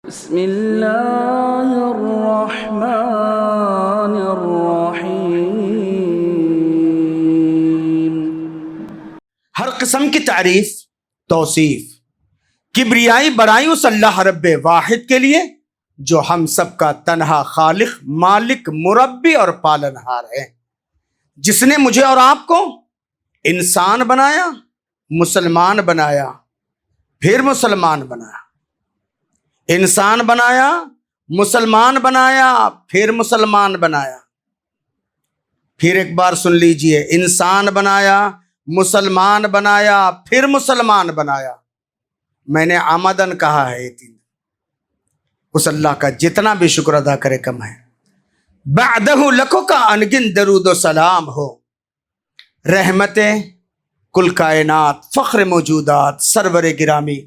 بسم اللہ الرحمن الرحیم۔ ہر قسم کی تعریف، توصیف، کبریائی بڑائی اس اللہ رب واحد کے لیے جو ہم سب کا تنہا خالق، مالک، مربی اور پالنہار ہے، جس نے مجھے اور آپ کو انسان بنایا، مسلمان بنایا، پھر مسلمان بنایا، انسان بنایا، مسلمان بنایا، پھر مسلمان بنایا۔ پھر ایک بار سن لیجئے، انسان بنایا، مسلمان بنایا، پھر مسلمان بنایا۔ میں نے آمدن کہا ہے یہ تین، اس اللہ کا جتنا بھی شکر ادا کرے کم ہے۔ بعدہ لکھو کا انگن درود و سلام ہو، رحمت کل کائنات، فخر موجودات، سرور گرامی،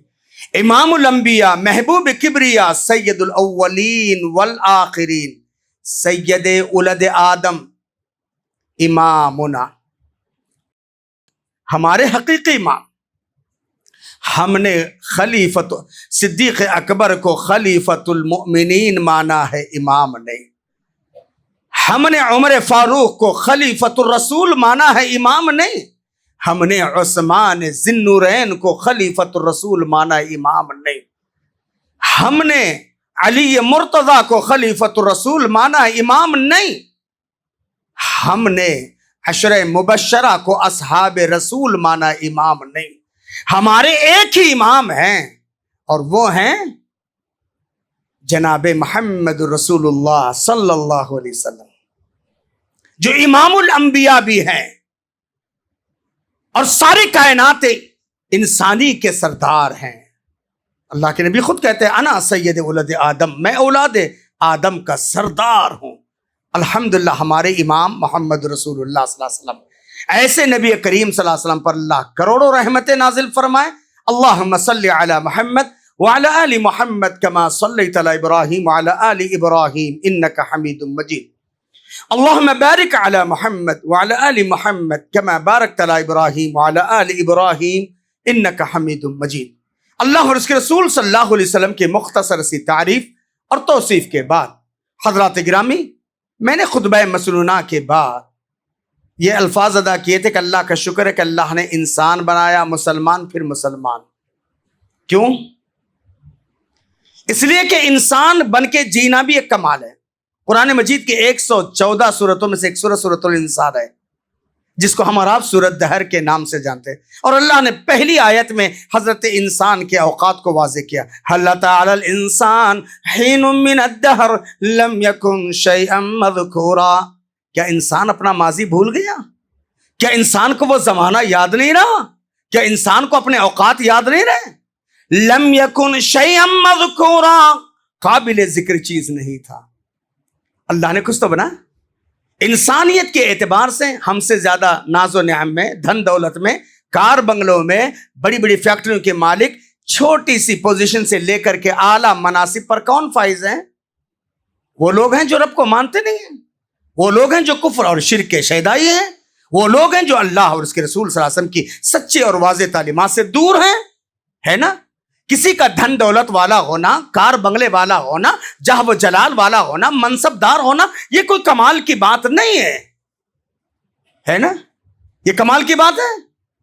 امام الانبیاء، محبوب کبریا، سید الاولین والآخرین، سید اولد آدم، امامنا، ہمارے حقیقی امام۔ ہم نے خلیفت صدیق اکبر کو خلیفت المؤمنین مانا ہے، امام نہیں۔ ہم نے عمر فاروق کو خلیفت الرسول مانا ہے، امام نہیں۔ ہم نے عثمان ذی النورین کو خلیفت الرسول مانا ہے، امام نہیں۔ ہم نے علی مرتضی کو خلیفت الرسول مانا ہے، امام نہیں۔ ہم نے عشرہ مبشرہ کو اصحاب رسول مانا ہے، امام نہیں۔ ہمارے ایک ہی امام ہیں، اور وہ ہیں جناب محمد رسول اللہ صلی اللہ علیہ وسلم، جو امام الانبیاء بھی ہیں اور ساری کائنات انسانی کے سردار ہیں۔ اللہ کے نبی خود کہتے ہیں، انا سید اولد آدم، میں اولاد آدم کا سردار ہوں۔ الحمدللہ ہمارے امام محمد رسول اللہ صلی اللہ علیہ وسلم، ایسے نبی کریم صلی اللہ علیہ وسلم پر اللہ کروڑوں رحمتیں نازل فرمائے۔ اللہم صلی علی محمد وعلی آل محمد کما صلیت علی ابراہیم وعلی آل ابراہیم انک حمید مجید۔ اللہم بارک علی محمد وعلی آل محمد کما بارکت علی ابراہیم وعلی آل ابراہیم انک حمید مجید۔ اللہ اور اس کے رسول صلی اللہ علیہ وسلم کی مختصر سی تعریف اور توصیف کے بعد، حضرات گرامی، میں نے خطبہ مسنونہ کے بعد یہ الفاظ ادا کیے تھے کہ اللہ کا شکر ہے کہ اللہ نے انسان بنایا، مسلمان، پھر مسلمان۔ کیوں؟ اس لیے کہ انسان بن کے جینا بھی ایک کمال ہے۔ قرآن مجید کے 114 سورتوں میں سے ایک سورت سورۃ الانسان ہے، جس کو ہم اور آپ سورت دہر کے نام سے جانتے ہیں، اور اللہ نے پہلی آیت میں حضرت انسان کے اوقات کو واضح کیا۔ هل أتى على الإنسان حين من الدهر لم يكن شيئا مذكورا۔ کیا انسان اپنا ماضی بھول گیا؟ کیا انسان کو وہ زمانہ یاد نہیں رہا؟ کیا انسان کو اپنے اوقات یاد نہیں رہے؟ لم يكن شيئا مذكورا، قابل ذکر چیز نہیں تھا۔ اللہ نے کچھ تو بنا۔ انسانیت کے اعتبار سے ہم سے زیادہ ناز و نعم میں، دھن دولت میں، کار بنگلوں میں، بڑی بڑی فیکٹریوں کے مالک، چھوٹی سی پوزیشن سے لے کر کے اعلیٰ مناصب پر کون فائز ہیں؟ وہ لوگ ہیں جو رب کو مانتے نہیں ہیں، وہ لوگ ہیں جو کفر اور شرک کے شیدائی ہیں، وہ لوگ ہیں جو اللہ اور اس کے رسول صلی اللہ علیہ وسلم کی سچی اور واضح تعلیمات سے دور ہیں، ہے نا؟ کسی کا دھن دولت والا ہونا، کار بنگلے والا ہونا، جاہ و جلال والا ہونا، منصب دار ہونا، یہ کوئی کمال کی بات نہیں ہے نا؟ یہ کمال کی بات ہے۔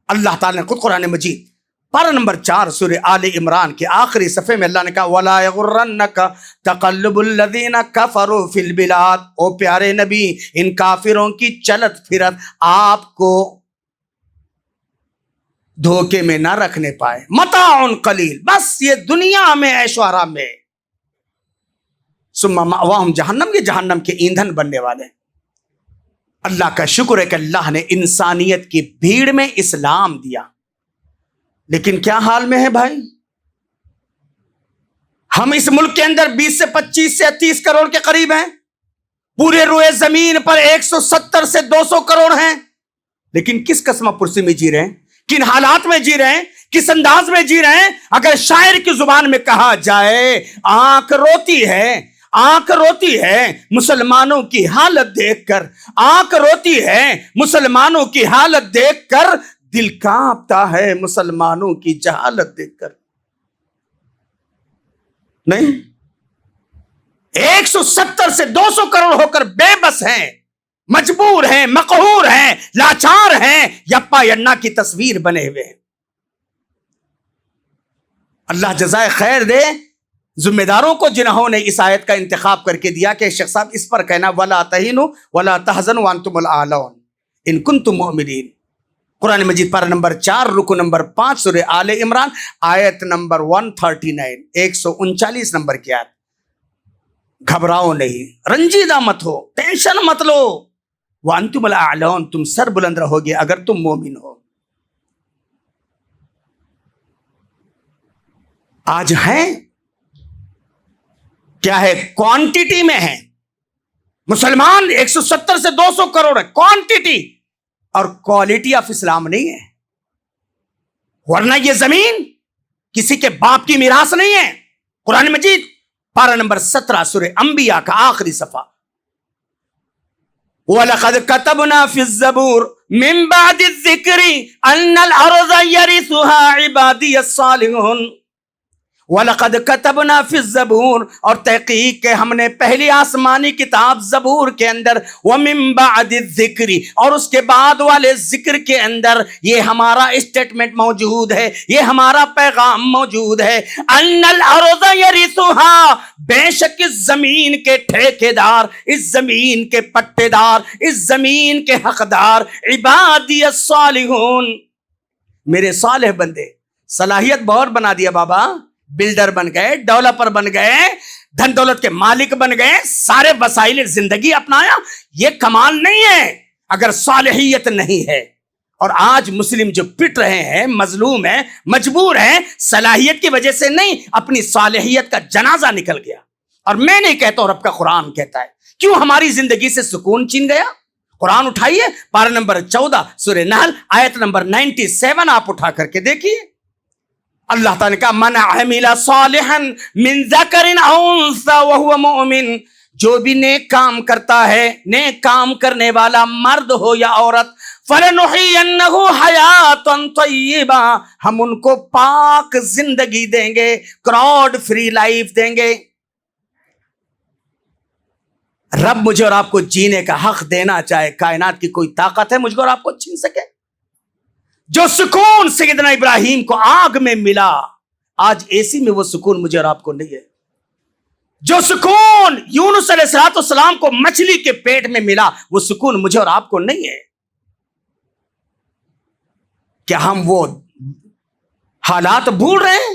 اللہ تعالیٰ نے خود قرآن مجید پارہ نمبر 4 سورہ آل عمران کے آخری صفحے میں اللہ نے کہا وَلَا يَغُرَّنَّكَ تَقَلُّبُ الَّذِينَ كَفَرُوا فِي الْبِلَادِ، او پیارے نبی، ان کافروں کی چلت پھرت آپ کو دھوکے میں نہ رکھنے پائے۔ متاع قلیل، بس یہ دنیا میں عیش و آرام میں، ثم مأواہم جہنم، یہ جہنم کے ایندھن بننے والے۔ اللہ کا شکر ہے کہ اللہ نے انسانیت کی بھیڑ میں اسلام دیا، لیکن کیا حال میں ہے بھائی؟ ہم اس ملک کے اندر 20 سے 25 سے 30 کروڑ کے قریب ہیں، پورے روئے زمین پر 170 سے 200 کروڑ ہیں، لیکن کس قسم پرسی میں جی رہے ہیں؟ کن حالات میں جی رہے ہیں؟ کس انداز میں جی رہے ہیں؟ اگر شاعر کی زبان میں کہا جائے، آنکھ روتی ہے، آنکھ روتی ہے مسلمانوں کی حالت دیکھ کر، آنکھ روتی ہے مسلمانوں کی حالت دیکھ کر، دل کانپتا ہے مسلمانوں کی جہالت دیکھ کر۔ نہیں، 170 سے 200 کروڑ ہو کر بے بس ہیں، مجبور ہیں، مقہور ہیں، لاچار ہیں، یپا ینا کی تصویر بنے ہوئے ہیں۔ اللہ جزائے خیر دے ذمہ داروں کو جنہوں نے اس آیت کا انتخاب کر کے دیا کہ شیخ صاحب اس پر کہنا وَلَا تَهِنُوا وَلَا تَحْزَنُوا وَأَنْتُمُ الْأَعْلَوْنَ إِن كُنتُم مُؤْمِنِينَ۔ قرآن مجید پارہ نمبر 4 رکو نمبر 5 سورہ آل عمران آیت نمبر 139، 139 نمبر کی آیت۔ گھبراؤ نہیں، رنجیدہ مت ہو، ٹینشن مت لو، وَأَنْتُمُ الْأَعْلَوْنَ تم سر بلند رہو گے اگر تم مومن ہو۔ آج ہیں کیا ہے؟ کوانٹیٹی میں ہیں مسلمان 170 سے 200 کروڑ ہے کوانٹیٹی، اور کوالٹی آف اسلام نہیں ہے۔ ورنہ یہ زمین کسی کے باپ کی میراث نہیں ہے۔ قرآن مجید پارہ نمبر 17 سورہ انبیاء کا آخری صفحہ، وَلَقَدْ كَتَبْنَا فِي الزَّبُورِ مِن بَعْدِ الذِّكْرِ أَنَّ الْأَرْضَ يَرِثُهَا عِبَادِيَ الصَّالِحُونَ۔ وَلَقَدْ كَتَبْنَا فِي الزَّبُورِ اور تحقیق کہ ہم نے پہلی آسمانی کتاب زبور کے اندر وَمِن بَعْدِ الذِّكْرِ اور اس کے بعد والے ذکر کے اندر یہ ہمارا اسٹیٹمنٹ موجود ہے، یہ ہمارا پیغام موجود ہے، أَنَّ الْأَرْضَ يَرِثُهَا بے شک اس زمین کے ٹھیکیدار، اس زمین کے پٹے دار، اس زمین کے حقدار عبادی الصالحون، میرے صالح بندے۔ صلاحیت بہت بنا دیا بابا، بلڈر بن گئے، ڈیولپر بن گئے، دھن دولت کے مالک بن گئے، سارے وسائل زندگی اپنایا، یہ کمال نہیں ہے اگر صالحیت نہیں ہے۔ اور آج مسلم جو پٹ رہے ہیں، مظلوم ہیں، مجبور ہیں، صلاحیت کی وجہ سے نہیں، اپنی صالحیت کا جنازہ نکل گیا۔ اور میں نہیں کہتا ہوں، رب کا قرآن کہتا ہے۔ کیوں ہماری زندگی سے سکون چھین گیا؟ قرآن اٹھائیے پارہ نمبر 14 سورہ نحل آیت نمبر 97 آپ اٹھا کر کے دیکھیے۔ اللہ تعالیٰ نے کہا من عمل صالحا من ذکر او انثی وهو مؤمن، جو بھی نیک کام کرتا ہے، نیک کام کرنے والا مرد ہو یا عورت، فلنحینہ حیاتا طیبہ، ہم ان کو پاک زندگی دیں گے، کراؤڈ فری لائف دیں گے۔ رب مجھے اور آپ کو جینے کا حق دینا چاہے، کائنات کی کوئی طاقت ہے مجھ کو اور آپ کو چھین سکے؟ جو سکون سیدنا ابراہیم کو آگ میں ملا، آج اے سی میں وہ سکون مجھے اور آپ کو نہیں ہے۔ جو سکون یونس علیہ السلام کو مچھلی کے پیٹ میں ملا، وہ سکون مجھے اور آپ کو نہیں ہے۔ کیا ہم وہ حالات بھول رہے ہیں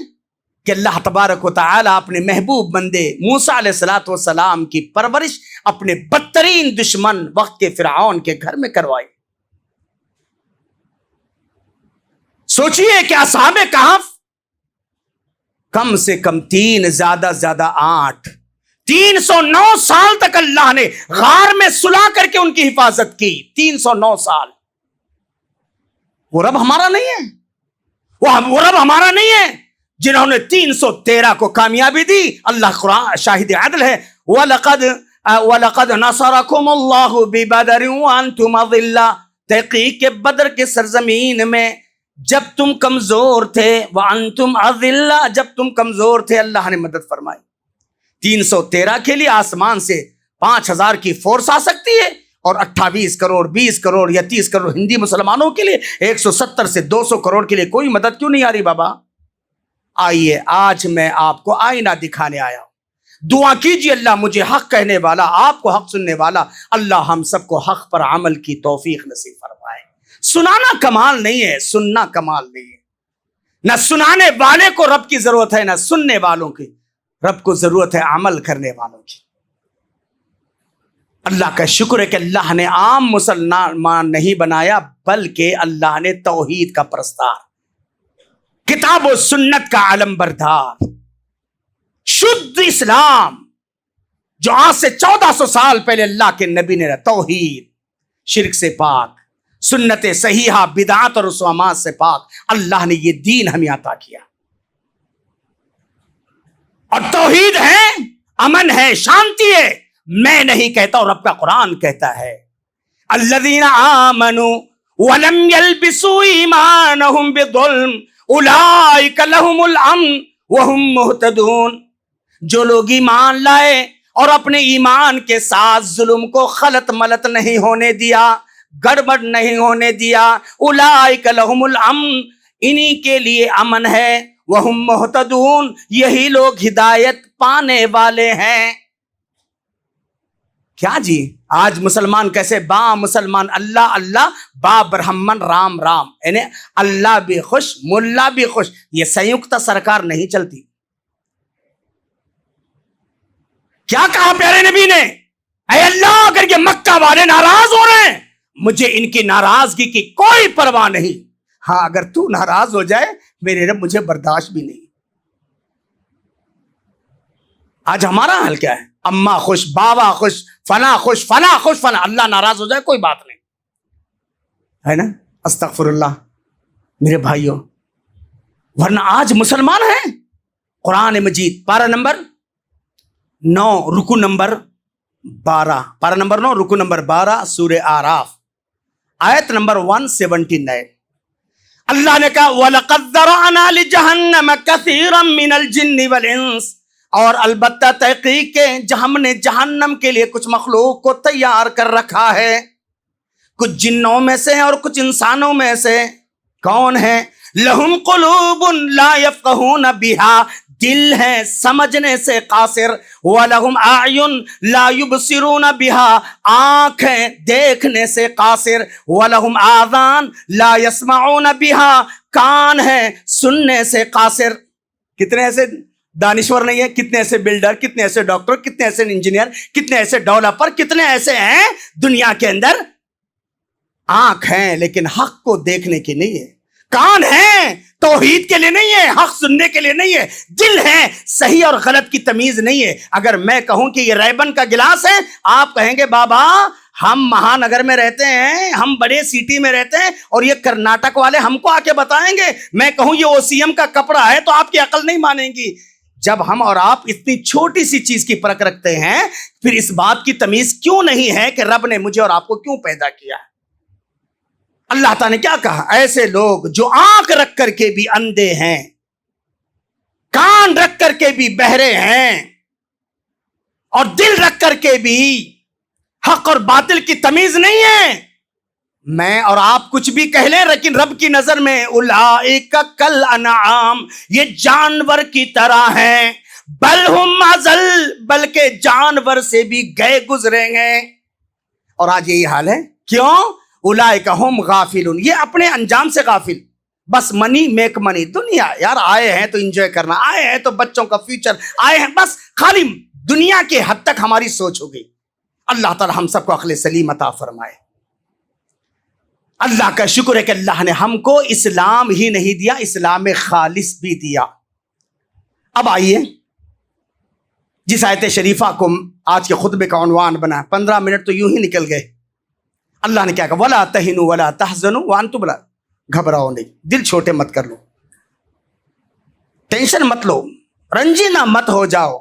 کہ اللہ تبارک و تعالی اپنے محبوب بندے موسیٰ علیہ السلام کی پرورش اپنے بدترین دشمن وقت کے فرعون کے گھر میں کروائی؟ سوچئے کہ اصحاب کہف کم سے کم 3 زیادہ زیادہ 8 309 سال تک اللہ نے غار میں سلا کر کے ان کی حفاظت کی۔ 309 سال۔ وہ رب ہمارا نہیں ہے؟ وہ رب ہمارا نہیں ہے جنہوں نے 313 کو کامیابی دی؟ اللہ قرآن شاہد عدل ہے۔ وَلَقَدْ نَصَرَكُمُ اللَّهُ بِبَدْرٍ وَأَنْتُمْ أَذِلَّةٌ، تحقیق کے بدر کے سرزمین میں جب تم کمزور تھے، وَأَنْتُمْ أَذِلَّةٌ، جب تم کمزور تھے اللہ نے مدد فرمائی۔ 313 کے لیے آسمان سے 5000 کی فورس آ سکتی ہے، اور 28 کروڑ 20 کروڑ یا 30 کروڑ ہندی مسلمانوں کے لیے 170 سے 200 کروڑ کے لیے کوئی مدد کیوں نہیں آ رہی بابا؟ آئیے آج میں آپ کو آئینہ دکھانے آیا ہوں۔ دعا کیجیے اللہ مجھے حق کہنے والا، آپ کو حق سننے والا، اللہ ہم سب کو حق پر عمل کی توفیق نصیب فرمائے۔ سنانا کمال نہیں ہے، سننا کمال نہیں ہے۔ نہ سنانے والے کو رب کی ضرورت ہے، نہ سننے والوں کی، رب کو ضرورت ہے عمل کرنے والوں کی۔ اللہ کا شکر ہے کہ اللہ نے عام مسلمان نہیں بنایا، بلکہ اللہ نے توحید کا پرستار، کتاب و سنت کا علم بردار، شدھ اسلام جو آج سے 1400 سال پہلے اللہ کے نبی نے توحید، شرک سے پاک، سنت صحیحہ، بدعات اور رسومات سے پاک، اللہ نے یہ دین ہمیں عطا کیا۔ اور توحید ہے، امن ہے، شانتی ہے۔ میں نہیں کہتا اور رب کا قرآن کہتا ہے، الذین آمنوا ولم يلبسوا ایمانہم بظلم اولئک لہم الامن وہم مہتدون، جو لوگ ایمان لائے اور اپنے ایمان کے ساتھ ظلم کو خلط ملط نہیں ہونے دیا، گڑبڑ نہیں ہونے دیا، اولئک لہم الامن، انہی کے لیے امن ہے، وہم مہتدون، یہی لوگ ہدایت پانے والے ہیں۔ کیا جی، آج مسلمان کیسے با مسلمان اللہ اللہ با برہمن رام رام، یعنی اللہ بھی خوش ملا بھی خوش، یہ سیکت سرکار نہیں چلتی۔ کیا کہا پیارے نبی نے، اے اللہ اگر یہ مکہ والے ناراض ہو رہے ہیں، مجھے ان کی ناراضگی کی کوئی پرواہ نہیں، ہاں اگر تو ناراض ہو جائے میرے رب مجھے برداشت بھی نہیں۔ آج ہمارا حال کیا ہے، اماں خوش، بابا خوش، فنا خوش، فنا خوش، فنا، اللہ ناراض ہو جائے کوئی بات نہیں ہے نا۔ استغفر اللہ میرے بھائیوں، ورنہ آج مسلمان ہیں۔ قرآن مجید پارہ نمبر 9 رکو نمبر 12، پارہ نمبر 9 رکو نمبر 12 سورہ آراف آیت نمبر 179، اللہ نے کہا وَلَقَدْ ذَرَعْنَا لِجَهَنَّمَ كَثِيرًا مِّنَ الْجِنِّ وَالْإِنسِ، اور البتہ تحقیق کہ ہم نے جہنم کے لیے کچھ مخلوق کو تیار کر رکھا ہے، کچھ جنوں میں سے اور کچھ انسانوں میں سے۔ کون ہیں؟ لہم قلوب لا یفقہون بہا، دل ہیں سمجھنے سے قاصر، وَلَهُمْ أَعْيُنٌ لَا يُبْصِرُونَ بِهَا، آنکھیں دیکھنے سے قاصر، وَلَهُمْ آذان لَا يَسْمَعُونَ بِهَا، کان ہیں سننے سے قاصر۔ کتنے ایسے دانشور نہیں ہیں، کتنے ایسے بلڈر، کتنے ایسے ڈاکٹر، کتنے ایسے انجینئر، کتنے ایسے ڈیولپر، کتنے ایسے ہیں دنیا کے اندر، آنکھ ہیں لیکن حق کو دیکھنے کی نہیں ہے، کان ہیں توحید کے لیے نہیں ہے، حق سننے کے لیے نہیں ہے، دل ہے صحیح اور غلط کی تمیز نہیں ہے۔ اگر میں کہوں کہ یہ ریبن کا گلاس ہے، آپ کہیں گے بابا ہم مہانگر میں رہتے ہیں، ہم بڑے سٹی میں رہتے ہیں اور یہ کرناٹک والے ہم کو آ کے بتائیں گے۔ میں کہوں یہ OCM کا کپڑا ہے تو آپ کی عقل نہیں مانیں گی۔ جب ہم اور آپ اتنی چھوٹی سی چیز کی پرکھ رکھتے ہیں، پھر اس بات کی تمیز کیوں نہیں ہے کہ رب نے مجھے اور آپ کو کیوں پیدا کیا ہے؟ اللہ تعالیٰ نے کیا کہا؟ ایسے لوگ جو آنکھ رکھ کر کے بھی اندھے ہیں، کان رکھ کر کے بھی بہرے ہیں، اور دل رکھ کر کے بھی حق اور باطل کی تمیز نہیں ہے۔ میں اور آپ کچھ بھی کہہ لیں لیکن رب کی نظر میں اولئک کالانعام، یہ جانور کی طرح ہیں، بل ہم اضل، بلکہ جانور سے بھی گئے گزرے ہیں۔ اور آج یہی حال ہے، کیوں؟ اولئک ہم غافلون، یہ اپنے انجام سے غافل، بس منی میک منی، دنیا یار آئے ہیں تو انجوائے کرنا، آئے ہیں تو بچوں کا فیوچر، آئے ہیں بس خالی دنیا کے حد تک ہماری سوچ ہو گئی۔ اللہ تعالی ہم سب کو عقل سلیم عطا فرمائے۔ اللہ کا شکر ہے کہ اللہ نے ہم کو اسلام ہی نہیں دیا، اسلام خالص بھی دیا۔ اب آئیے جس آیت شریفہ کو آج کے خطبے کا عنوان بنا، 15 منٹ تو یوں ہی نکل گئے۔ اللہ نے کیا کہا؟ وَلَا تَهِنُوا وَلَا تَحْزَنُوا وَأَنْتُمُ الْأَعْلَوْنَ، گھبراؤ نہیں، دل چھوٹے مت کر لو، ٹینشن مت لو، رنجیدہ مت ہو جاؤ،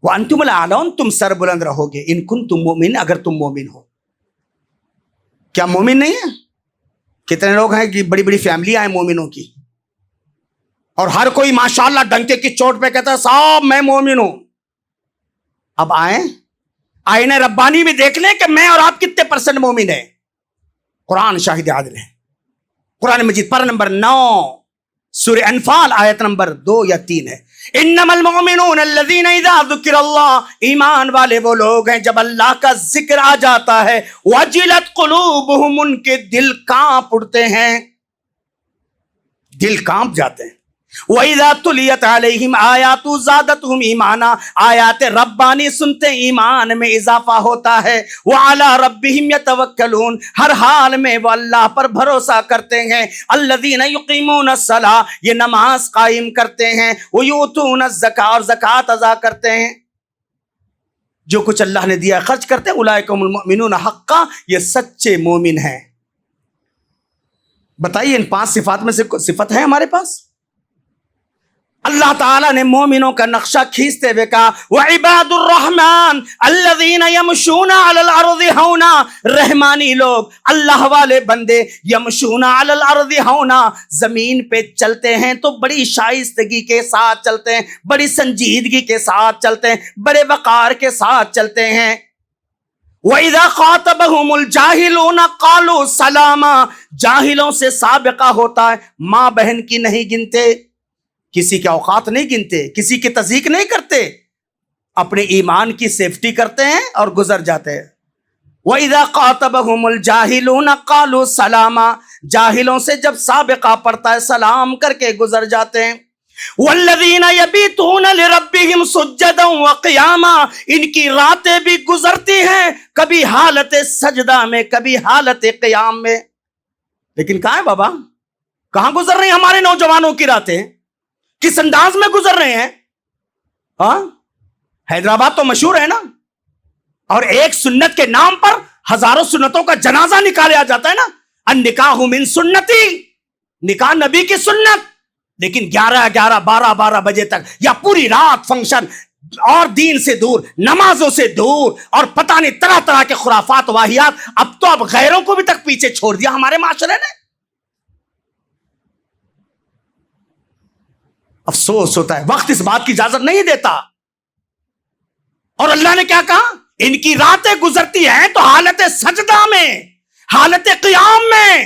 وَأَنْتُمُ الْأَعْلَوْنَ، تم سر بلند رہو گے، ان کنتم مؤمنین، اگر تم مومن ہو۔ کیا مومن نہیں ہے؟ کتنے لوگ ہیں کہ بڑی بڑی فیملی ہیں مومنوں کی، اور ہر کوئی ماشاءاللہ ڈنکے کی چوٹ پہ کہتا ہے صاحب میں مومن ہوں۔ اب آئیں آئینہ ربانی میں دیکھ لیں کہ میں اور آپ کتنے % مومن ہیں۔ قرآن شاہد عادل ہے۔ قرآن مجید پارہ نمبر 9 سورہ انفال آیت نمبر 2 یا 3 ہے، انما المؤمنون الذین اذا ذکر اللہ، ایمان والے وہ لوگ ہیں جب اللہ کا ذکر آ جاتا ہے، وجلت قلوبہم، ان کے دل کانپ اٹھتے ہیں، دل کانپ جاتے ہیں۔ وَإِذَا تُلِيَتْ عَلَيْهِمْ آيَاتُ زَادَتْهُمْ ایمانا، آیات ربانی سنتے ایمان میں اضافہ ہوتا ہے۔ وَعَلَىٰ رَبِّهِمْ يَتَوَكَّلُونَ، ہر حال میں وہ اللہ پر بھروسہ کرتے ہیں۔ الَّذِينَ يُقِيمُونَ الصَّلَاةَ، یہ نماز قائم کرتے ہیں، وَيُؤْتُونَ الزَّكَاةَ، اور زکوٰۃ ادا کرتے ہیں، جو کچھ اللہ نے دیا خرچ کرتے ہیں۔ اولئک هم المؤمنون حقا، یہ سچے مومن ہیں۔ بتائیے ان 5 صفات میں سے کوئی صفت ہے ہمارے پاس؟ اللہ تعالیٰ نے مومنوں کا نقشہ کھینچتے ہوئے کہا وعباد الرحمن الذین یمشون علی الارض ہونا، رحمانی لوگ، اللہ والے بندے، یمشون علی الارض ہونا، زمین پہ چلتے ہیں تو بڑی شائستگی کے ساتھ چلتے ہیں، بڑی سنجیدگی کے ساتھ چلتے ہیں، بڑے وقار کے ساتھ چلتے ہیں۔ وَإِذَا خَاطَبَهُمُ الْجَاهِلُونَ قَالُوا سَلَامًا، جاہلوں سے سابقہ ہوتا ہے، ماں بہن کی نہیں گنتے، کسی کے اوقات نہیں گنتے، کسی کی تصدیق نہیں کرتے، اپنے ایمان کی سیفٹی کرتے ہیں اور گزر جاتے ہیں۔ وَإِذَا خَاطَبَهُمُ الْجَاهِلُونَ قَالُوا سَلَامًا، جاہلوں سے جب سابقہ پڑتا ہے سلام کر کے گزر جاتے ہیں۔ وَالَّذِينَ يَبِيتُونَ لِرَبِّهِمْ سُجَّدًا وَقِيَامًا، ان کی راتیں بھی گزرتی ہیں، کبھی حالت سجدہ میں، کبھی حالت قیام میں۔ لیکن کہاں ہے بابا، کہاں گزر رہی ہیں ہمارے نوجوانوں کی راتیں، کس انداز میں گزر رہے ہیں؟ ہاں، حیدرآباد تو مشہور ہے نا، اور ایک سنت کے نام پر ہزاروں سنتوں کا جنازہ نکالا جاتا ہے نا، النکاح من سنتی، نکاح نبی کی سنت، لیکن 11 12 بجے تک یا پوری رات فنکشن، اور دین سے دور، نمازوں سے دور، اور پتہ نہیں طرح طرح کے خرافات واہیات۔ اب غیروں کو بھی تک پیچھے چھوڑ دیا ہمارے معاشرے نے۔ افسوس ہوتا ہے، وقت اس بات کی اجازت نہیں دیتا۔ اور اللہ نے کیا کہا؟ ان کی راتیں گزرتی ہیں تو حالت سجدہ میں، حالت قیام میں۔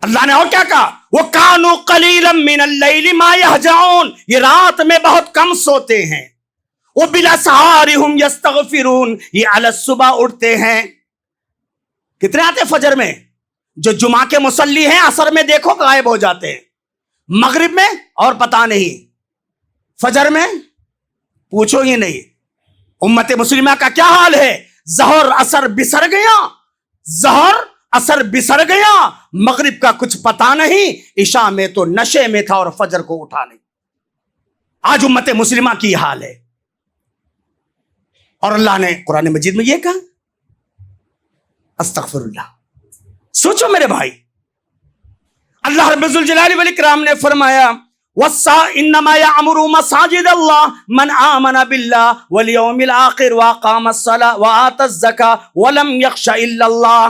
اللہ نے اور کیا کہا؟ وَكَانُوا قَلِيلًا مِّنَ اللَّيْلِ مَا يَهْجَعُونَ، یہ رات میں بہت کم سوتے ہیں۔ وَبِالْأَسْحَارِ هُمْ يَسْتَغْفِرُونَ، یہ علی الصبح اٹھتے ہیں۔ کتنے آتے فجر میں؟ جو جمعہ کے مصلی ہیں عصر میں دیکھو غائب ہو جاتے ہیں، مغرب میں اور پتہ نہیں، فجر میں پوچھو ہی نہیں۔ امت مسلمہ کا کیا حال ہے؟ ظہر اثر بسر گیا، ظہر اثر بسر گیا، مغرب کا کچھ پتہ نہیں، عشاء میں تو نشے میں تھا اور فجر کو اٹھا نہیں۔ آج امت مسلمہ کی حال ہے۔ اور اللہ نے قرآن مجید میں یہ کہا، استغفر اللہ۔ سوچو میرے بھائی، اللہ رب الجلال والاکرام نے فرمایا انما یعمر مساجد اللہ من آمن باللہ والیوم الآخر واقام الصلاۃ وآت الزکاۃ ولم یخش الا اللہ،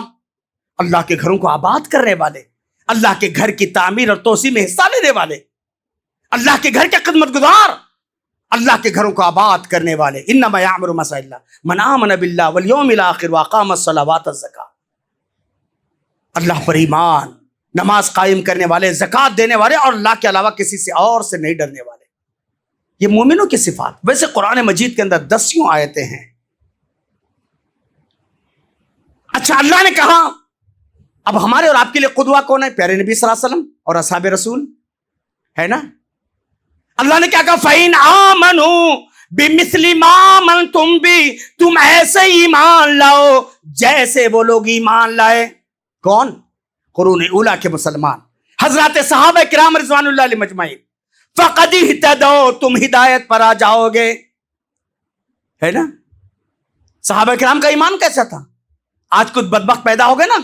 اللہ کے گھروں کو آباد کرنے والے، اللہ کے گھر کی تعمیر اور توسیع میں حصہ لینے والے، اللہ کے گھر کے خدمت گزار، اللہ کے گھروں کو آباد کرنے والے۔ انما یعمر مساجد اللہ من آمن باللہ والیوم الآخر واقام الصلاۃ وآت الزکاۃ، اللہ پر ایمان، نماز قائم کرنے والے، زکوٰۃ دینے والے، اور اللہ کے علاوہ کسی سے اور سے نہیں ڈرنے والے، یہ مومنوں کی صفات۔ ویسے قرآن مجید کے اندر 10 آیتیں ہیں۔ اچھا، اللہ نے کہا اب ہمارے اور آپ کے لیے قدوہ کون ہے؟ پیارے نبی صلی اللہ علیہ وسلم اور اصحاب رسول ہے نا۔ اللہ نے کیا کہا؟ فَإِنْ آمَنُوا بِمِثْلِ مَا آمَنْتُمْ بِهِ، تم ایسے ایمان لاؤ جیسے وہ لوگ ایمان لائے۔ کون؟ قرون اولا کے مسلمان، حضرات صحابہ کرام رضوان اللہ علیہ مجمعین۔ فَقَدِ اهْتَدَوْا، تم ہدایت پر آ جاؤ گے، ہے نا۔ صحابہ کرام کا ایمان کیسا تھا؟ آج کچھ بدبخت پیدا ہو گئے نا،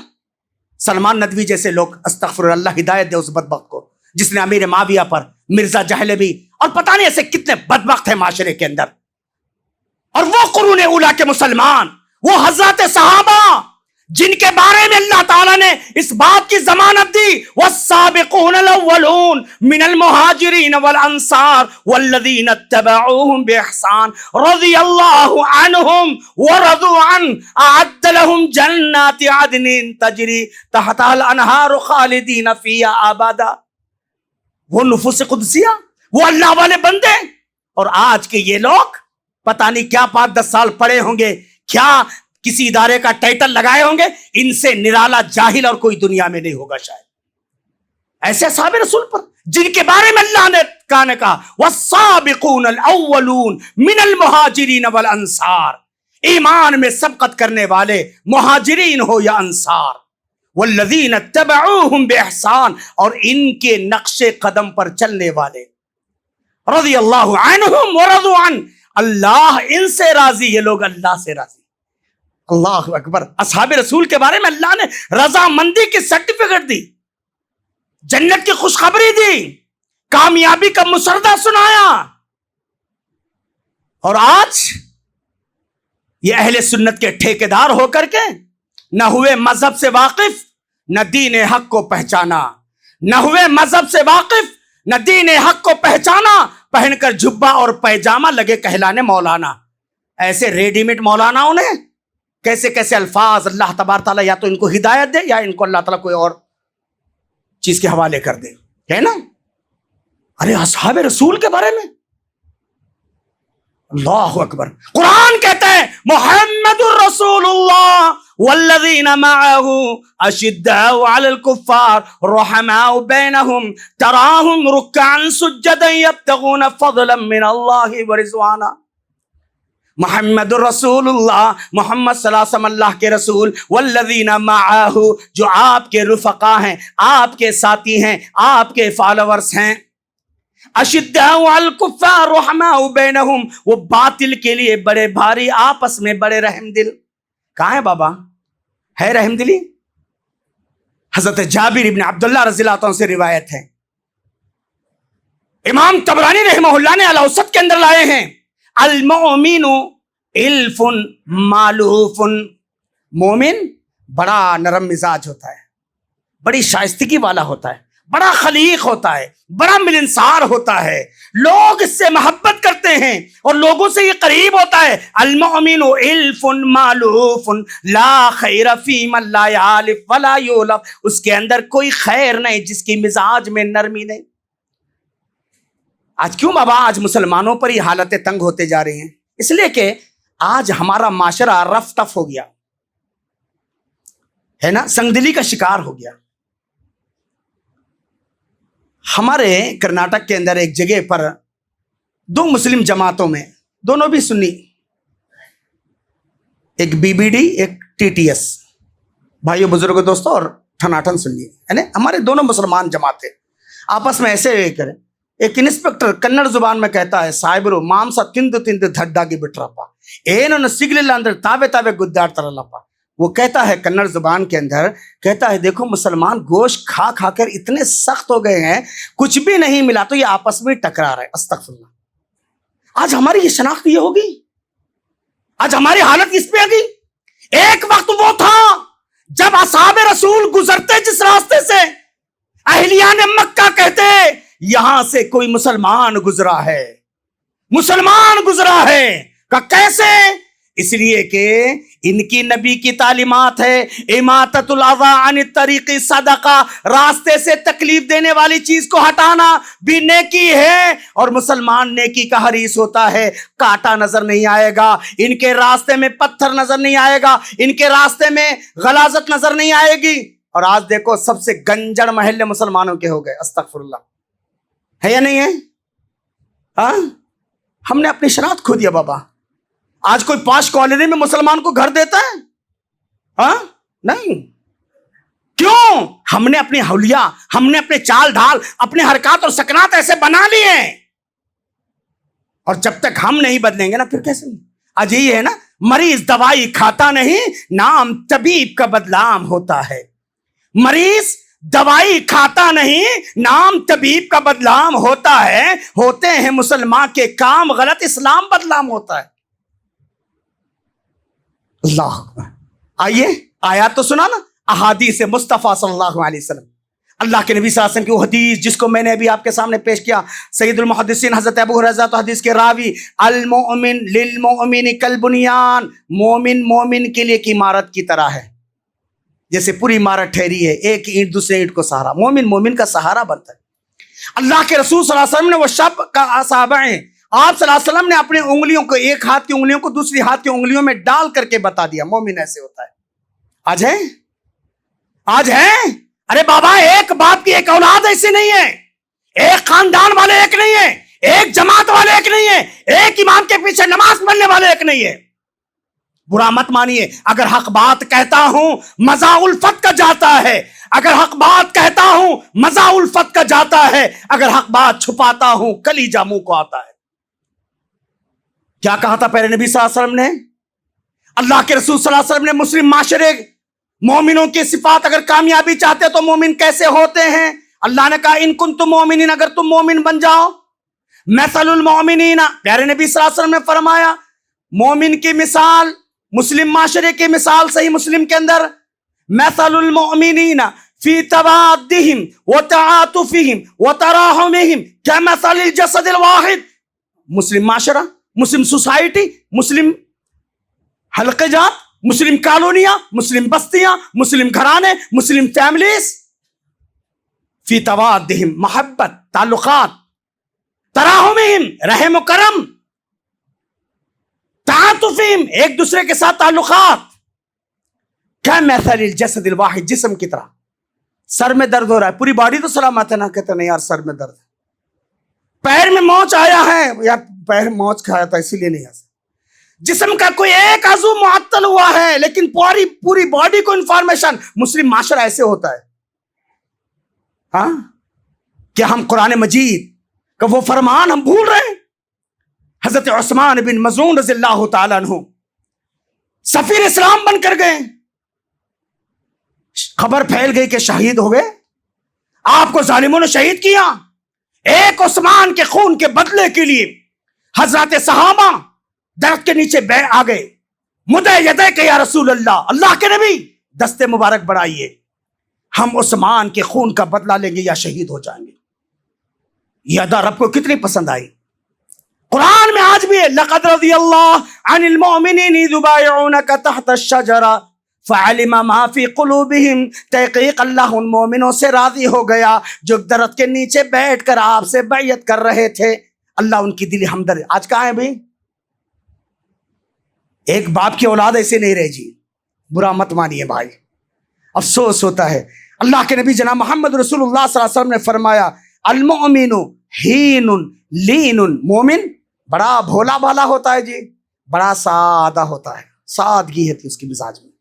سلمان ندوی جیسے لوگ، استغفر اللہ، ہدایت دے اس بدبخت کو جس نے امیر معاویہ پر، مرزا جہلوی، اور پتہ نہیں ایسے کتنے بدبخت ہیں معاشرے کے اندر۔ اور وہ قرون اولا کے مسلمان، وہ حضرات صحابہ جن کے بارے میں اللہ تعالیٰ نے اس بات کی ضمانت دی، والسابقون الاولون من المہاجرین والانصار والذین اتبعوهم باحسان رضی اللہ عنہم ورضوا عنہ اعد لهم جنات عدن تجری تحتها الانہار خالدین فیہا ابدا۔ وہ نفوس قدسیہ، وہ اللہ والے بندے، اور آج کے یہ لوگ پتہ نہیں کیا 5-10 سال پڑھے ہوں گے، کیا کسی ادارے کا ٹائٹل لگائے ہوں گے، ان سے نرالا جاہل اور کوئی دنیا میں نہیں ہوگا شاید۔ ایسے اصحاب رسول پر جن کے بارے میں اللہ نے کہا والسابقون الاولون من المہاجرین والانصار، ایمان میں سبقت کرنے والے مہاجرین ہو یا انصار، والذین اتبعوہم باحسان، اور ان کے نقش قدم پر چلنے والے، رضی اللہ عنہم ورضوا عنہ، اللہ ان سے راضی، یہ لوگ اللہ سے راضی۔ اللہ اکبر۔ اصحاب رسول کے بارے میں اللہ نے رضا مندی کی سرٹیفکیٹ دی۔ جنت کی خوشخبری دی، کامیابی کا مسردہ سنایا، اور آج یہ اہل سنت کے ٹھیکیدار ہو کر کے نہ ہوئے مذہب سے واقف، نہ دین حق کو پہچانا، نہ ہوئے مذہب سے واقف، نہ دین حق کو پہچانا، پہن کر جبہ اور پیجامہ لگے کہلانے مولانا۔ ایسے ریڈی میڈ مولاناؤں نے کیسے کیسے الفاظ اللہ تبارک تعالیٰ یا تو ان کو ہدایت دے یا ان کو اللہ تعالیٰ کوئی اور چیز کے حوالے کر دے، ہے نا؟ ارے اصحاب رسول کے بارے میں اللہ اکبر، قرآن کہتا ہے محمد الرسول اللہ والذین معه اشداء علی الکفار رحماء بینہم تراہم رکعا سجدا یبتغون فضلا من اللہ ورضوانا۔ محمد الرسول اللہ، محمد صلی اللہ علیہ وسلم اللہ کے رسول، والذین معه جو آپ کے رفقا ہیں، آپ کے ساتھی ہیں، آپ کے فالورز ہیں، اشداء علی الکفار رحماء بینہم، وہ باطل کے لیے بڑے بھاری، آپس میں بڑے رحم دل۔ کہاں ہے بابا؟ ہے رحم دلی؟ حضرت جابر ابن عبداللہ رضی اللہ عنہ سے روایت ہے، امام طبرانی رحمہ اللہ نے الاوسط کے اندر لائے ہیں، المؤمن الف مالوف، مومن بڑا نرم مزاج ہوتا ہے، بڑی شائستگی والا ہوتا ہے، بڑا خلیق ہوتا ہے، بڑا ملنسار ہوتا ہے، لوگ اس سے محبت کرتے ہیں اور لوگوں سے یہ قریب ہوتا ہے۔ المؤمن الف مالوف لا خیر فی من لا یالف ولا یولف، اس کے اندر کوئی خیر نہیں جس کی مزاج میں نرمی نہیں۔ آج کیوں بابا آج مسلمانوں پر یہ حالتیں تنگ ہوتے جا رہی ہیں؟ اس لیے کہ آج ہمارا معاشرہ رف تف ہو گیا ہے نا، سنگدلی کا شکار ہو گیا۔ ہمارے کرناٹک کے اندر ایک جگہ پر دو مسلم جماعتوں میں، دونوں بھی سنی، ایک بی بی ڈی ایک ٹی ٹی ایس، بھائیوں بزرگوں دوستوں اور ٹھناٹن سنیے، یعنی ہمارے دونوں مسلمان جماعتیں آپس میں ایسے کریں۔ ایک انسپیکٹر کنڑ زبان میں کہتا ہے، سائبرو مامسا تند تند دھڈاگی بٹرپا اینو سگل اندر تاوے تاوے گدار ترلپا۔ وہ کہتا ہے کنڑ زبان کے اندر، کہتا ہے دیکھو مسلمان گوشت کھا کھا کر اتنے سخت ہو گئے ہیں، کچھ بھی نہیں ملا تو یہ آپس میں ٹکرا رہے۔ استغفر اللہ۔ آج ہماری یہ شناخت یہ ہوگی، آج ہماری حالت اس پہ آگی۔ ایک وقت وہ تھا جب اصحاب رسول گزرتے جس راستے سے، اہلیان مکہ کہتے یہاں سے کوئی مسلمان گزرا ہے، مسلمان گزرا ہے۔ کہ کیسے؟ اس لیے کہ ان کی نبی کی تعلیمات ہے اماطۃ الاذی عن الطریق صدقہ، راستے سے تکلیف دینے والی چیز کو ہٹانا بھی نیکی ہے، اور مسلمان نیکی کا حریص ہوتا ہے۔ کانٹا نظر نہیں آئے گا ان کے راستے میں، پتھر نظر نہیں آئے گا ان کے راستے میں، غلاظت نظر نہیں آئے گی۔ اور آج دیکھو سب سے گنجڑ محلے مسلمانوں کے ہو گئے۔ استغفر اللہ، ہے یا نہیں ہے؟ ہاں، ہم نے اپنی شناخت کھو دیا بابا۔ آج کوئی پاش کالونی میں مسلمان کو گھر دیتا ہے؟ ہاں نہیں۔ کیوں؟ ہم نے اپنی حلیہ، ہم نے اپنے چال ڈھال، اپنے حرکات اور سکنات ایسے بنا لیے ہیں، اور جب تک ہم نہیں بدلیں گے نا پھر کیسے؟ آج یہی ہے نا، مریض دوائی کھاتا نہیں، نام طبیب کا بدنام ہوتا ہے۔ مریض دوائی کھاتا نہیں، نام طبیب کا بدنام ہوتا ہے۔ ہوتے ہیں مسلمان کے کام غلط، اسلام بدنام ہوتا ہے۔ اللہ اکبر۔ آئیے آیات تو سنا نا، احادیث مصطفیٰ صلی اللہ علیہ وسلم، اللہ کے نبی صلی اللہ علیہ وسلم کی وہ حدیث جس کو میں نے ابھی آپ کے سامنے پیش کیا، سید المحدثین حضرت ابو ہریرہ تو حدیث کے راوی، المؤمن للمؤمن کالبنیان، مومن مومن کے لیے ایک عمارت کی طرح ہے، جیسے پوری عمارت ٹھہری ہے، ایک اینٹ دوسرے اینٹ کو سہارا، مومن مومن کا سہارا بنتا ہے۔ اللہ کے رسول صلی اللہ علیہ وسلم نے وہ شب کا صحابہ ہیں، آپ صلی اللہ علیہ وسلم نے اپنے انگلیوں کو، ایک ہاتھ کی انگلیوں کو دوسری ہاتھ کی انگلیوں میں ڈال کر کے بتا دیا مومن ایسے ہوتا ہے۔ آج ہے؟ آج ہے؟ ارے بابا ایک باپ کی ایک اولاد ایسی نہیں ہے، ایک خاندان والے ایک نہیں ہے، ایک جماعت والے ایک نہیں ہے، ایک امام کے پیچھے نماز پڑھنے والے ایک نہیں ہے۔ برا مت مانیے، اگر حق بات کہتا ہوں مزہ الفت کا جاتا ہے، اگر حق بات کہتا ہوں مزہ الفت کا جاتا ہے، اگر حق بات چھپاتا ہوں کلیجہ منہ کو آتا ہے۔ کیا کہا تھا پیارے نبی صلی اللہ علیہ وسلم نے؟ اللہ کے رسول صلی اللہ علیہ وسلم نے مسلم معاشرے مومنوں کی صفات، اگر کامیابی چاہتے تو مومن کیسے ہوتے ہیں؟ اللہ نے کہا ان کنتم مومنین، اگر تم مومن بن جاؤ. مثل المؤمنین، پیارے نبی صلی اللہ علیہ وسلم نے فرمایا مومن کی مثال، مسلم معاشرے کی مثال صحیح مسلم کے اندر، مثل المؤمنین فی توادہم وتعاطفہم وتراحمہم کمثل الجسد الواحد. مسلم معاشرہ، مسلم سوسائٹی، مسلم حلقے جات، مسلم کالونیاں، مسلم بستیاں، مسلم گھرانے، مسلم فیملیز، فی توادہم محبت، تعلقات، تراحمہم رحم و کرم، تعاطفہم ایک دوسرے کے ساتھ تعلقات، کمثل الجسد الواحد جسم کی طرح. سر میں درد ہو رہا ہے، پوری باڈی تو سلامت ہے نا، کہتے نہیں یار سر میں درد ہے، پیر میں موچ آیا ہے یار پیر موچ کھایا تھا اسی لیے نہیں آ سکتا. جسم کا کوئی ایک عضو معطل ہوا ہے لیکن پوری باڈی کو انفارمیشن. مسلم معاشرہ ایسے ہوتا ہے. ہاں کیا ہم قرآن مجید کا وہ فرمان ہم بھول رہے ہیں؟ حضرت عثمان بن مظعون رضی اللہ تعالیٰ عنہ سفیر اسلام بن کر گئے، خبر پھیل گئی کہ شہید ہو گئے، آپ کو ظالموں نے شہید کیا. ایک عثمان کے خون کے بدلے کے لیے حضرات صحابہ درخت کے نیچے آ گئے، مدے یدے کہ یا رسول اللہ، اللہ کے نبی دستے مبارک بڑھائیے، ہم عثمان کے خون کا بدلہ لیں گے یا شہید ہو جائیں گے. یہ ادا رب کو کتنی پسند آئی. قرآن میں آج بھی ہے لقد رضی اللہ عن المؤمنین اذ یبایعونک تحت الشجرہ فعلم ما فی قلوبہم. تحقیق اللہ ان مومنوں سے راضی ہو گیا جو درخت کے نیچے بیٹھ کر آپ سے بیعت کر رہے تھے. اللہ ان کی دلی ہمدرد. آج کہاں ہے بھائی؟ ایک باپ کی اولاد ایسے نہیں رہے جی، برا مت مانیے بھائی، افسوس ہوتا ہے. اللہ کے نبی جناب محمد رسول اللہ صلی اللہ علیہ وسلم نے فرمایا المؤمن ہین لین. مومن بڑا بھولا بھالا ہوتا ہے جی، بڑا سادہ ہوتا ہے، سادگی ہے اس کی مزاج میں.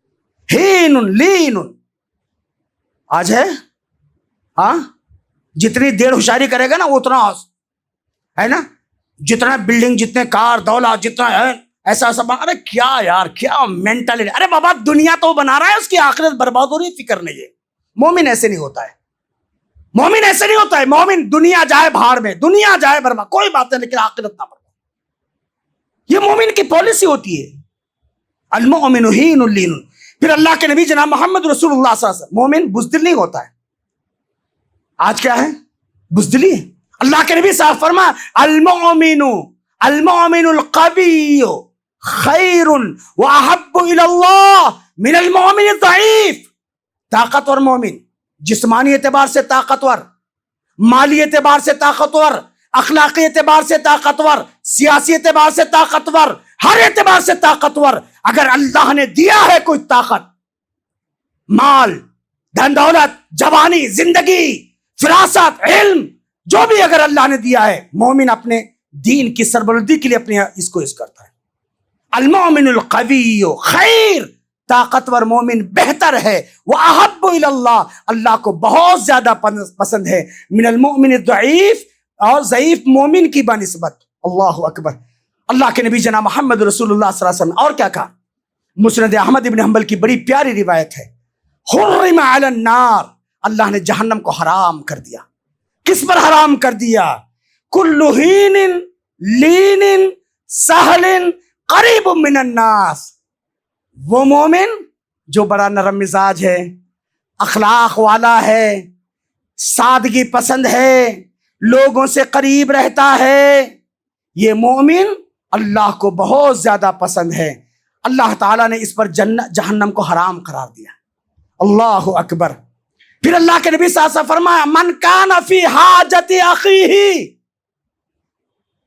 ہین لین آج ہاں جتنی دیر ہوشیاری کرے گا نا اتنا ہے نا، جتنا بلڈنگ، جتنے کار دولت، جتنا ہے ایسا ایسا بنا. ارے کیا یار کیا مینٹل، ارے بابا دنیا تو بنا رہا ہے، اس کی آخرت برباد ہو رہی ہے، فکر نہیں ہے. مومن ایسے نہیں ہوتا ہے، مومن ایسے نہیں ہوتا ہے. مومن دنیا جائے بھاڑ میں، دنیا جائے برباد کوئی بات نہیں لیکن آخرت نہ برباد. یہ مومن کی پالیسی ہوتی ہے. المؤمن ہین لین. پھر اللہ کے نبی جناب محمد رسول اللہ صلی اللہ علیہ وسلم مومن بزدل نہیں ہوتا ہے. آج کیا ہے؟ بزدلی ہے. اللہ کے نبی صاحب فرما المؤمن القوی خیر واحب الی اللہ من المؤمن الضعیف. طاقتور مومن جسمانی اعتبار سے طاقتور، مالی اعتبار سے طاقتور، اخلاقی اعتبار سے طاقتور، سیاسی اعتبار سے طاقتور، ہر اعتبار سے طاقتور. اگر اللہ نے دیا ہے کوئی طاقت، مال، دھن دولت، جوانی، زندگی، فراست، علم، جو بھی اگر اللہ نے دیا ہے، مومن اپنے دین کی سربلندی کے لیے اپنے اس کو کرتا ہے. المؤمن القوی خیر. طاقتور مومن بہتر ہے، وَأَحَبُّ إِلَى اللَّهِ اللہ کو بہت زیادہ پسند ہے، من المؤمن الضعیف اور ضعیف مومن کی بنسبت. اللہ اکبر. اللہ کے نبی جناب محمد رسول اللہ صلی اللہ علیہ وسلم اور کیا کہا؟ مسند احمد ابن حنبل کی بڑی پیاری روایت ہے، حرم علی النار. اللہ نے جہنم کو حرام کر دیا. کس پر حرام کر دیا؟ کل ہین لین سہل قریب من الناس. وہ مومن جو بڑا نرم مزاج ہے، اخلاق والا ہے، سادگی پسند ہے، لوگوں سے قریب رہتا ہے، یہ مومن اللہ کو بہت زیادہ پسند ہے. اللہ تعالیٰ نے اس پر جہنم کو حرام قرار دیا. اللہ اکبر. پھر اللہ کے نبی صلی اللہ علیہ وسلم فرمایا من کان فی حاجت اخیہ.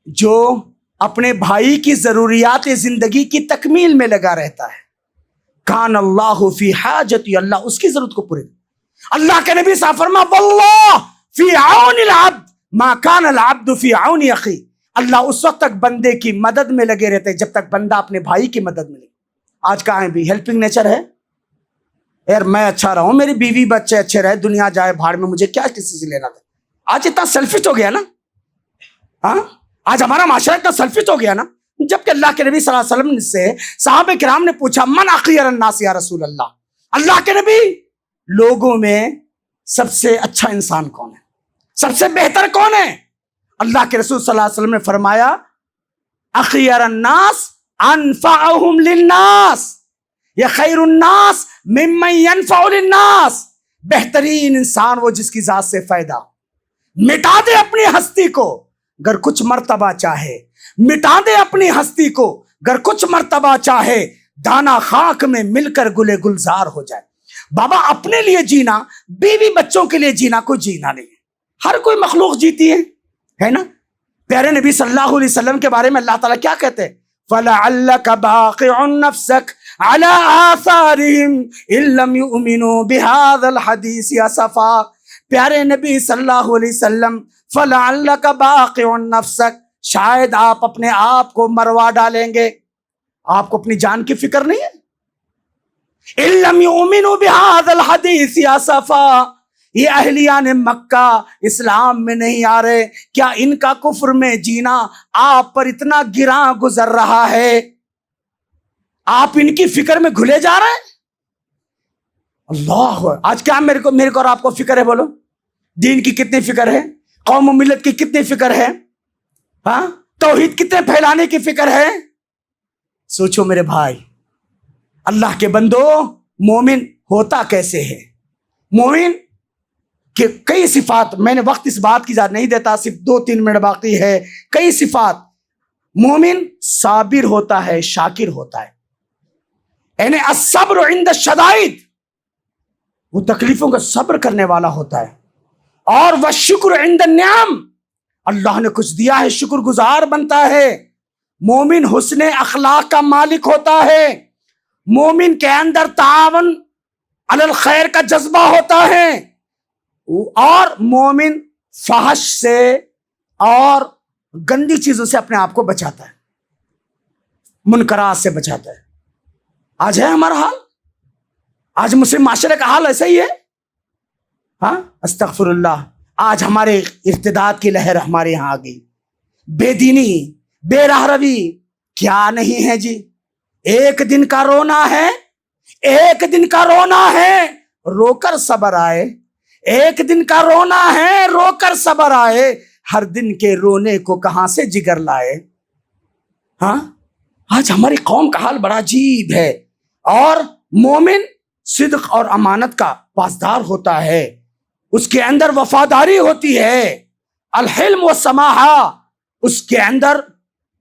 جو اپنے بھائی کی ضروریات زندگی کی تکمیل میں لگا رہتا ہے، کان اللہ فی حاجت، اللہ اس کی ضرورت کو پورے. اللہ کے نبی صاحب فرما واللہ فی عون العبد ما کان العبد فی عون اخی. اللہ اس وقت تک بندے کی مدد میں لگے رہتے جب تک بندہ اپنے بھائی کی مدد میں لگے. آج کہاں ہے بھی ہیلپنگ نیچر ہے، یار میں اچھا رہوں، میری بیوی بچے اچھے رہے، دنیا جائے بھاڑ میں، مجھے کیا کسی سے لینا تھا. آج اتنا سیلفش ہو گیا نا. ہاں آج ہمارا معاشرہ اتنا سیلفش ہو گیا نا. جبکہ اللہ کے نبی صلی اللہ علیہ وسلم سے صحابہ کرام نے پوچھا من اخیر الناس یا رسول اللہ. اللہ کے نبی لوگوں میں سب سے اچھا انسان کون ہے؟ سب سے بہتر کون ہے؟ اللہ کے رسول صلی اللہ علیہ وسلم نے فرمایا اخیر الناس انفعهم للناس یا خیر الناس ممن ينفع للناس، بہترین انسان وہ جس کی ذات سے فائدہ ہو۔ مٹا دے اپنی ہستی کو گر کچھ مرتبہ چاہے، مٹا دے اپنی ہستی کو گر کچھ مرتبہ چاہے، دانا خاک میں مل کر گلے گلزار ہو جائے۔ بابا اپنے لیے جینا، بیوی بچوں کے لیے جینا کوئی جینا نہیں ہے، ہر کوئی مخلوق جیتی ہے نا۔ پیارے نبی صلی اللہ علیہ وسلم کے بارے میں اللہ تعالیٰ کیا کہتے ہیں؟ فَلَعَلَّكَ بَاقِعٌ نَفْسَكَ عَلَىٰ آثَارِهِمْ إِن لَّمْ يُؤْمِنُوا بِهَٰذَا الْحَدِيثِ أَسَفًا۔ پیارے نبی صلی اللہ علیہ وسلم، فَلَعَلَّكَ بَاقِعٌ نَفْسَكَ، شاید آپ اپنے آپ کو مروا ڈالیں گے۔ آپ کو اپنی جان کی فکر نہیں ہے؟ إِن لَّمْ يُؤْمِنُوا بِهَٰذَا الْحَدِيثِ أَسَفًا، یہ اہلیان مکہ اسلام میں نہیں آ رہے، کیا ان کا کفر میں جینا آپ پر اتنا گراں گزر رہا ہے؟ آپ ان کی فکر میں گھلے جا رہے ہیں؟ اللہ، آج کیا میرے کو اور آپ کو فکر ہے؟ بولو، دین کی کتنی فکر ہے؟ قوم و ملت کی کتنی فکر ہے؟ ہاں، توحید کتنے پھیلانے کی فکر ہے؟ سوچو میرے بھائی، اللہ کے بندو، مومن ہوتا کیسے ہے؟ مومن کہ کئی صفات، میں نے وقت اس بات کی اجازت نہیں دیتا، صرف 2-3 منٹ باقی ہے۔ کئی صفات، مومن صابر ہوتا ہے، شاکر ہوتا ہے، یعنی الصبر عند الشدائد، وہ تکلیفوں کا صبر کرنے والا ہوتا ہے، اور والشکر عند النعم، اللہ نے کچھ دیا ہے شکر گزار بنتا ہے۔ مومن حسن اخلاق کا مالک ہوتا ہے، مومن کے اندر تعاون علی الخیر کا جذبہ ہوتا ہے، اور مومن فحش سے اور گندی چیزوں سے اپنے آپ کو بچاتا ہے، منکرات سے بچاتا ہے۔ آج ہے ہمارا حال، آج مسلم معاشرے کا حال ایسا ہی ہے۔ ہاں، استغفر اللہ، آج ہمارے ارتداد کی لہر ہمارے یہاں آ گئی، بے دینی، بے راہ روی کیا نہیں ہے جی؟ ایک دن کا رونا ہے، ایک دن کا رونا ہے، رو کر صبر آئے، ایک دن کا رونا ہے، رو کر صبر آئے، ہر دن کے رونے کو کہاں سے جگر لائے۔ ہاں، آج ہماری قوم کا حال بڑا عجیب ہے۔ اور مومن صدق اور امانت کا پاسدار ہوتا ہے، اس کے اندر وفاداری ہوتی ہے، الحلم والسماحہ، اس کے اندر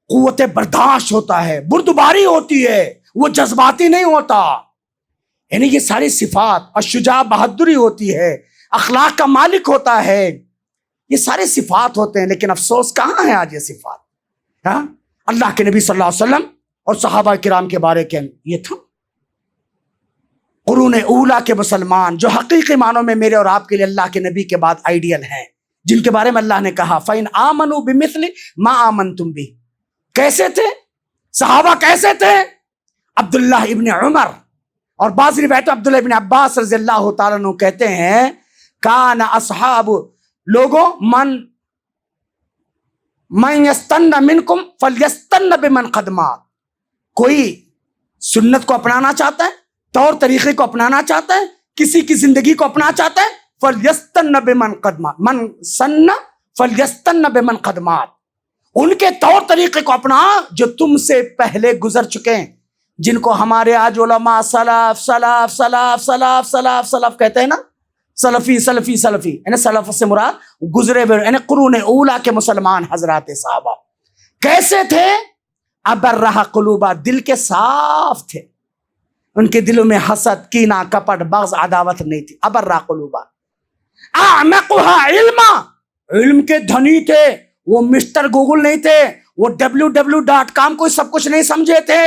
قوت برداشت ہوتا ہے، بردباری ہوتی ہے، وہ جذباتی نہیں ہوتا، یعنی یہ ساری صفات، الشجاع، بہادری ہوتی ہے، اخلاق کا مالک ہوتا ہے، یہ سارے صفات ہوتے ہیں۔ لیکن افسوس کہاں ہے آج یہ صفات؟ ہاں، اللہ کے نبی صلی اللہ علیہ وسلم اور صحابہ کرام کے بارے کے یہ تھا، قرون اولا کے مسلمان جو حقیقی معنوں میں میرے اور آپ کے لیے اللہ کے نبی کے بعد آئیڈیل ہیں، جن کے بارے میں اللہ نے کہا فَإِنْ آمَنُوا بِمِثْلِ مَا آمَنْتُمْ بِهِ۔ کیسے تھے صحابہ؟ کیسے تھے؟ عبداللہ ابن عمر اور بعض روایتوں عبداللہ ابن عباس رضی اللہ تعالیٰ عنہ کہتے ہیں کان اصحاب لوگوں من یستن منکم فلیستن بمن قد مات، کوئی سنت کو اپنانا چاہتا ہے، طور طریقے کو اپنانا چاہتا ہے، کسی کی زندگی کو اپنانا چاہتا ہے، فلیستن بمن قد مات، من سن فلیستن بمن قد مات، ان کے طور طریقے کو اپنا جو تم سے پہلے گزر چکے ہیں، جن کو ہمارے آج علماء سلف سلف سلف سلف سلف سلف کہتے ہیں نا، سلفی سلفی سلفی، یعنی سلف سے مراد گزرے ہوئے، یعنی قرون اولا کے مسلمان حضرات صحابہ کیسے تھے؟ ابرہ قلوبا، دل کے صاف تھے، ان کے دلوں میں حسد، کینہ، کپٹ، بغض، عداوت نہیں تھی۔ ابرہ قلوبا، اعمقها علما، علم کے دھنی تھے، وہ مسٹر گوگل نہیں تھے، وہ www.com کو سب کچھ نہیں سمجھے تھے،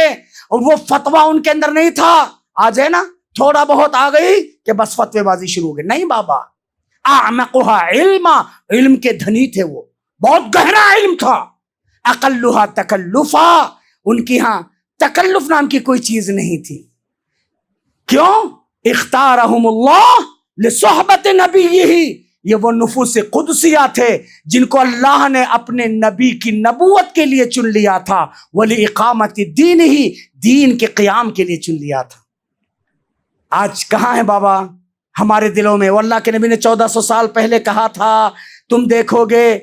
اور وہ فتویٰ ان کے اندر نہیں تھا۔ آج ہے نا تھوڑا بہت آ گئی کہ بس فتوی بازی شروع ہو گئی، نہیں بابا، اعمقها علما، علم کے دھنی تھے، وہ بہت گہرا علم تھا۔ اقلها تکلفا، ان کی ہاں تکلف نام کی کوئی چیز نہیں تھی۔ کیوں؟ اختارہم اللہ لصحبت نبیہ، یہ وہ نفوس قدسیہ تھے جن کو اللہ نے اپنے نبی کی نبوت کے لیے چن لیا تھا، وَلِإِقَامَةِ دِينِهِ، دین کے قیام کے لیے چن لیا تھا۔ آج کہاں ہے بابا ہمارے دلوں میں؟ وہ اللہ کے نبی نے 1400 سال پہلے کہا تھا تم دیکھو گے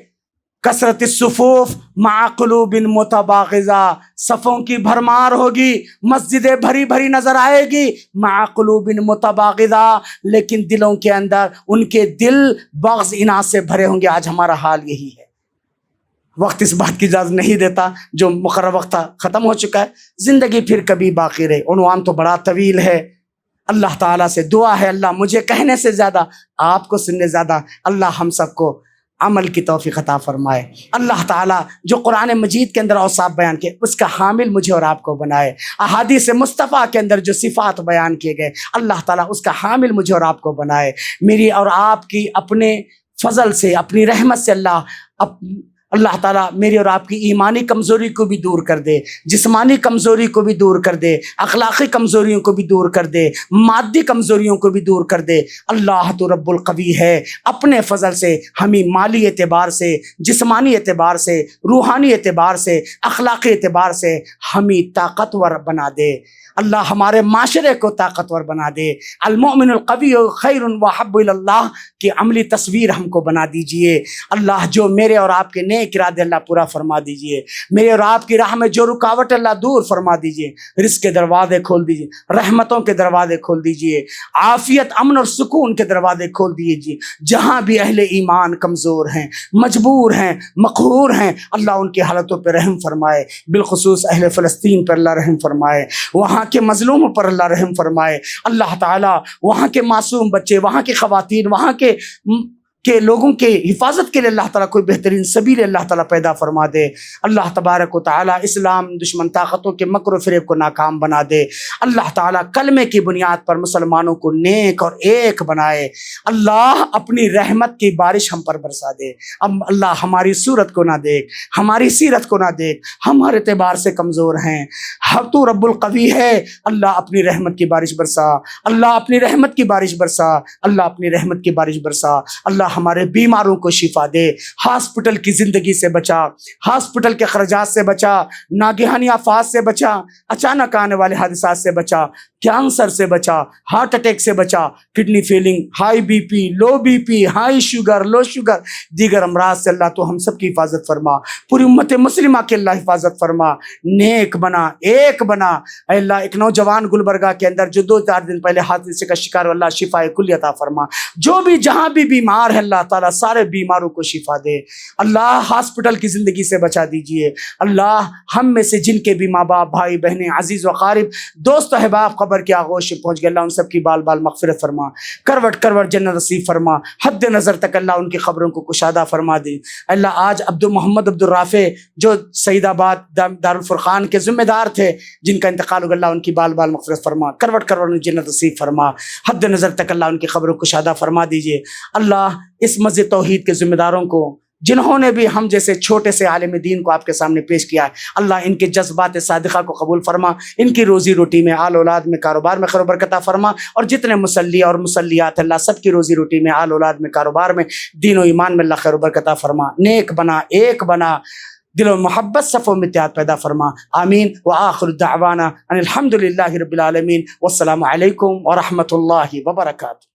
کثرت الصفوف مع قلوب متباغضہ، صفوں کی بھرمار ہوگی، مسجدیں بھری بھری نظر آئے گی، مع قلوب متباغضہ، لیکن دلوں کے اندر ان کے دل بغض اناد سے بھرے ہوں گے۔ آج ہمارا حال یہی ہے۔ وقت اس بات کی اجازت نہیں دیتا، جو مقررہ وقت تھا ختم ہو چکا ہے، زندگی پھر کبھی باقی رہے۔ عنوان تو بڑا طویل ہے۔ اللہ تعالیٰ سے دعا ہے اللہ مجھے کہنے سے زیادہ، آپ کو سننے زیادہ، اللہ ہم سب کو عمل کی توفیق عطا فرمائے۔ اللہ تعالیٰ جو قرآن مجید کے اندر اوصاف بیان کیے اس کا حامل مجھے اور آپ کو بنائے۔ احادیث مصطفیٰ کے اندر جو صفات بیان کیے گئے اللہ تعالیٰ اس کا حامل مجھے اور آپ کو بنائے۔ میری اور آپ کی اپنے فضل سے، اپنی رحمت سے اللہ تعالیٰ میری اور آپ کی ایمانی کمزوری کو بھی دور کر دے، جسمانی کمزوری کو بھی دور کر دے، اخلاقی کمزوریوں کو بھی دور کر دے، مادی کمزوریوں کو بھی دور کر دے۔ اللہ تو رب القوی ہے، اپنے فضل سے ہمیں مالی اعتبار سے، جسمانی اعتبار سے، روحانی اعتبار سے، اخلاقی اعتبار سے ہمیں طاقتور بنا دے۔ اللہ ہمارے معاشرے کو طاقتور بنا دے۔ المؤمن القوی خیر وحب اللہ کی عملی تصویر ہم کو بنا دیجئے۔ اللہ جو میرے اور آپ کے نیک ارادے اللہ پورا فرما دیجئے، میرے اور آپ کی راہ میں جو رکاوٹ اللہ دور فرما دیجئے، رزق کے دروازے کھول دیجئے، رحمتوں کے دروازے کھول دیجئے، عافیت، امن اور سکون کے دروازے کھول دیجئے۔ جہاں بھی اہل ایمان کمزور ہیں، مجبور ہیں، مقہور ہیں، اللہ ان کی حالتوں پہ رحم فرمائے، بالخصوص اہل فلسطین پر اللہ رحم فرمائے، وہاں کے مظلوموں پر اللہ رحم فرمائے۔ اللہ تعالیٰ وہاں کے معصوم بچے، وہاں کی خواتین، وہاں کے لوگوں کے حفاظت کے لیے اللہ تعالیٰ کوئی بہترین سبیل اللہ تعالیٰ پیدا فرما دے۔ اللہ تبارک و تعالیٰ اسلام دشمن طاقتوں کے مکر و فریب کو ناکام بنا دے۔ اللہ تعالیٰ کلمے کی بنیاد پر مسلمانوں کو نیک اور ایک بنائے۔ اللہ اپنی رحمت کی بارش ہم پر برسا دے۔ اب اللہ ہماری صورت کو نہ دیکھ، ہماری سیرت کو نہ دیکھ، ہم ہر اعتبار سے کمزور ہیں، تو رب القوی ہے۔ اللہ اپنی رحمت کی بارش برسا، اللہ اپنی رحمت کی بارش برسا، اللہ اپنی رحمت کی بارش برسا۔ اللہ ہمارے بیماروں کو شفا دے، ہاسپٹل کی زندگی سے بچا، ہاسپٹل کے خرچات سے بچا، ناگہانی آفات سے بچا، اچانک آنے والے حادثات سے بچا، کینسر سے بچا، ہارٹ اٹیک سے بچا، kidney failing, high B P, low B P, high sugar, low sugar, دیگر امراض سے اللہ تو ہم سب کی حفاظت فرما، پوری امت مسلمہ کی اللہ حفاظت فرما، نیک بنا، ایک بنا۔ اے اللہ ایک نوجوان گلبرگہ کے اندر جو 2-4 دن پہلے حادثے کا شکار ہوا، اللہ شفا کلی عطا فرما۔ جو بھی جہاں بھی بیمار ہے اللہ تعالیٰ سارے بیماروں کو شفا دے۔ اللہ ہاسپٹل کی زندگی سے بچا دیجئے۔ اللہ ہم میں سے جن کے بھی ماں باپ، بھائی بہنیں، عزیز و اقارب، دوست و احباب قبر کے آغوش میں پہنچ گئے، اللہ ان سب کی بال بال مغفرت فرما، کروٹ کروٹ جنت نصیب فرما، حد نظر تک اللہ ان کی خبروں کو کشادہ فرما دے۔ اللہ آج محمد عبد الرافع جو سعید آباد دارالفرقان کے ذمہ دار تھے، جن کا انتقال ہو گیا، اللہ ان کی بال بال مغفرت فرما، کروٹ کروٹ جنت نصیب فرما، حد نظر تک اللہ ان کی خبروں کو کشادہ فرما دیجئے۔ اللہ اس مسجد توحید کے ذمہ داروں کو، جنہوں نے بھی ہم جیسے چھوٹے سے عالم دین کو آپ کے سامنے پیش کیا ہے، اللہ ان کے جذبات صادقہ کو قبول فرما، ان کی روزی روٹی میں، آل اولاد میں، کاروبار میں خیر و برکت عطا فرما، اور جتنے مصلی اور مصلیات اللہ سب کی روزی روٹی میں، آل اولاد میں، کاروبار میں، دین و ایمان میں اللہ خیر و برکت عطا فرما، نیک بنا، ایک بنا، دل و محبت صف و اتحاد پیدا فرما۔ آمین۔ وآخر دعوانا ان الحمد للہ رب العالمین، والسلام علیکم ورحمۃ اللہ وبرکاتہ۔